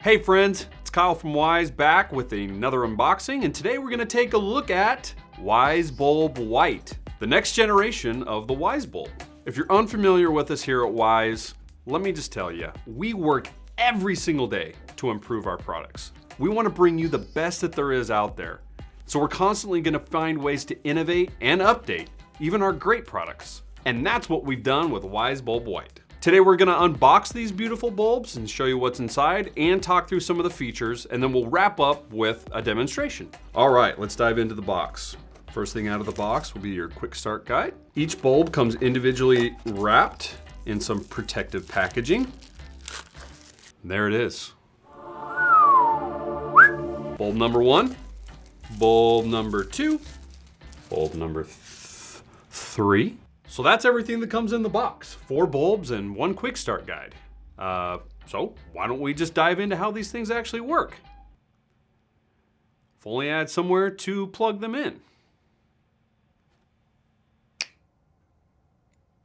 Hey friends, it's Kyle from Wyze back with another unboxing, and today we're gonna take a look at Wyze Bulb White, the next generation of the Wyze bulb. If you're unfamiliar with us here at Wyze, let me just tell you, we work every single day to improve our products. We wanna bring you the best that there is out there. So we're constantly gonna find ways to innovate and update even our great products. And that's what we've done with Wyze Bulb White. Today we're gonna unbox these beautiful bulbs and show you what's inside and talk through some of the features, and then we'll wrap up with a demonstration. All right, let's dive into the box. First thing out of the box will be your quick start guide. Each bulb comes individually wrapped in some protective packaging. There it is. Bulb number 1, bulb number 2, bulb number 3. So that's everything that comes in the box. 4 bulbs and 1 quick start guide. So why don't we just dive into how these things actually work? If only I had somewhere to plug them in.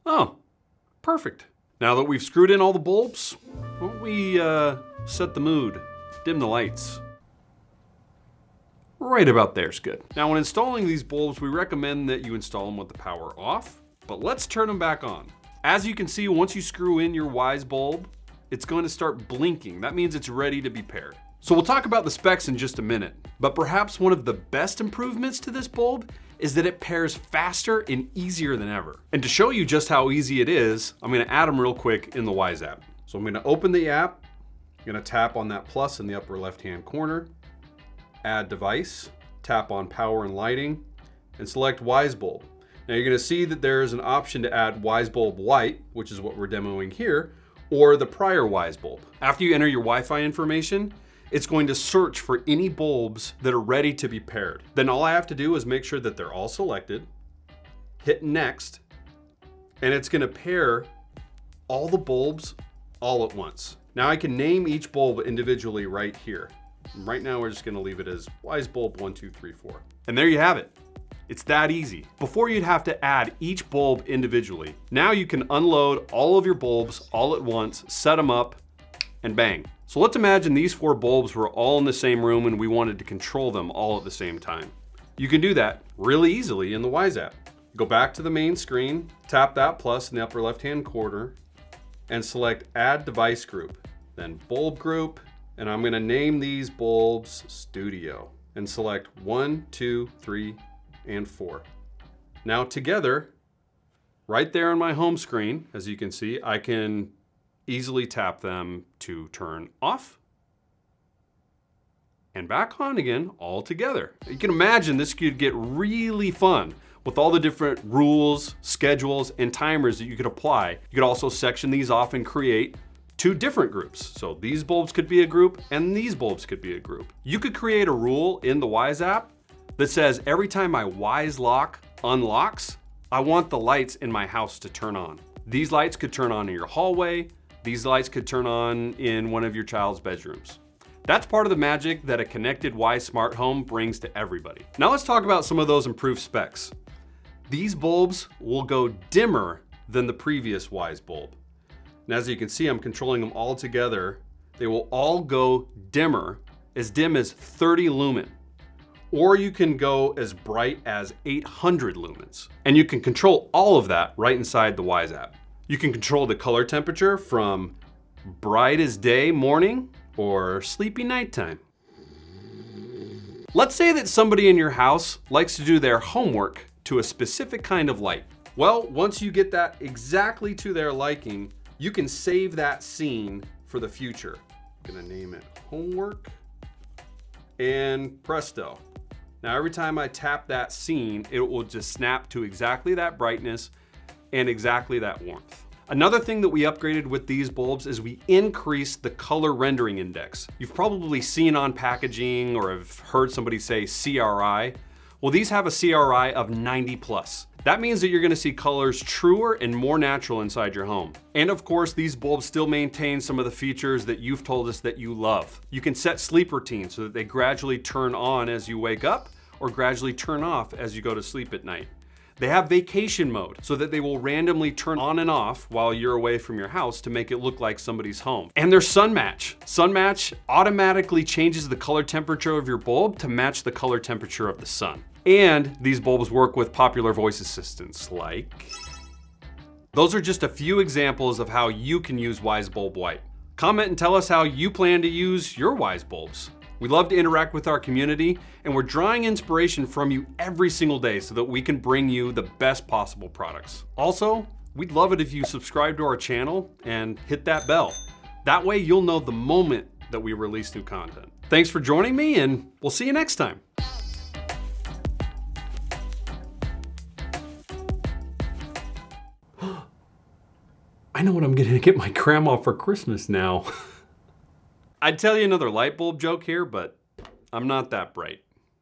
Oh, perfect. Now that we've screwed in all the bulbs, why don't we set the mood, dim the lights. Right about there's good. Now when installing these bulbs, we recommend that you install them with the power off. But let's turn them back on. As you can see, once you screw in your Wyze bulb, it's going to start blinking. That means it's ready to be paired. So we'll talk about the specs in just a minute, but perhaps one of the best improvements to this bulb is that it pairs faster and easier than ever. And to show you just how easy it is, I'm gonna add them real quick in the Wyze app. So I'm gonna open the app, I'm gonna tap on that plus in the upper left-hand corner, add device, tap on power and lighting, and select Wyze bulb. Now you're gonna see that there's an option to add Wyze Bulb White, which is what we're demoing here, or the prior Wyze bulb. After you enter your Wi-Fi information, it's going to search for any bulbs that are ready to be paired. Then all I have to do is make sure that they're all selected, hit next, and it's gonna pair all the bulbs all at once. Now I can name each bulb individually right here. Right now we're just gonna leave it as Wyze Bulb 1, 2, 3, 4. And there you have it. It's that easy. Before you'd have to add each bulb individually. Now you can unload all of your bulbs all at once, set them up, and bang. So let's imagine these 4 bulbs were all in the same room and we wanted to control them all at the same time. You can do that really easily in the Wyze app. Go back to the main screen, tap that plus in the upper left-hand corner, and select Add Device Group, then Bulb Group, and I'm gonna name these bulbs Studio, and select 1, 2, 3, and 4. Now together, right there on my home screen, as you can see, I can easily tap them to turn off and back on again all together. You can imagine this could get really fun with all the different rules, schedules, and timers that you could apply. You could also section these off and create 2 different groups. So these bulbs could be a group and these bulbs could be a group. You could create a rule in the Wyze app that says every time my Wyze lock unlocks, I want the lights in my house to turn on. These lights could turn on in your hallway. These lights could turn on in one of your child's bedrooms. That's part of the magic that a connected Wyze smart home brings to everybody. Now let's talk about some of those improved specs. These bulbs will go dimmer than the previous Wyze bulb. And as you can see, I'm controlling them all together. They will all go dimmer, as dim as 30 lumen. Or you can go as bright as 800 lumens. And you can control all of that right inside the Wyze app. You can control the color temperature from bright as day morning or sleepy nighttime. Let's say that somebody in your house likes to do their homework to a specific kind of light. Well, once you get that exactly to their liking, you can save that scene for the future. I'm gonna name it homework, and presto. Now every time I tap that scene, it will just snap to exactly that brightness and exactly that warmth. Another thing that we upgraded with these bulbs is we increased the color rendering index. You've probably seen on packaging or have heard somebody say CRI. Well, these have a CRI of 90 plus. That means that you're gonna see colors truer and more natural inside your home. And of course, these bulbs still maintain some of the features that you've told us that you love. You can set sleep routines so that they gradually turn on as you wake up or gradually turn off as you go to sleep at night. They have vacation mode so that they will randomly turn on and off while you're away from your house to make it look like somebody's home. And there's sun match. Sun match automatically changes the color temperature of your bulb to match the color temperature of the sun. And these bulbs work with popular voice assistants like... Those are just a few examples of how you can use Wyze Bulb White. Comment and tell us how you plan to use your Wyze bulbs. We love to interact with our community, and we're drawing inspiration from you every single day so that we can bring you the best possible products. Also, we'd love it if you subscribe to our channel and hit that bell. That way you'll know the moment that we release new content. Thanks for joining me, and we'll see you next time. I know what I'm gonna get my grandma for Christmas now. I'd tell you another light bulb joke here, but I'm not that bright.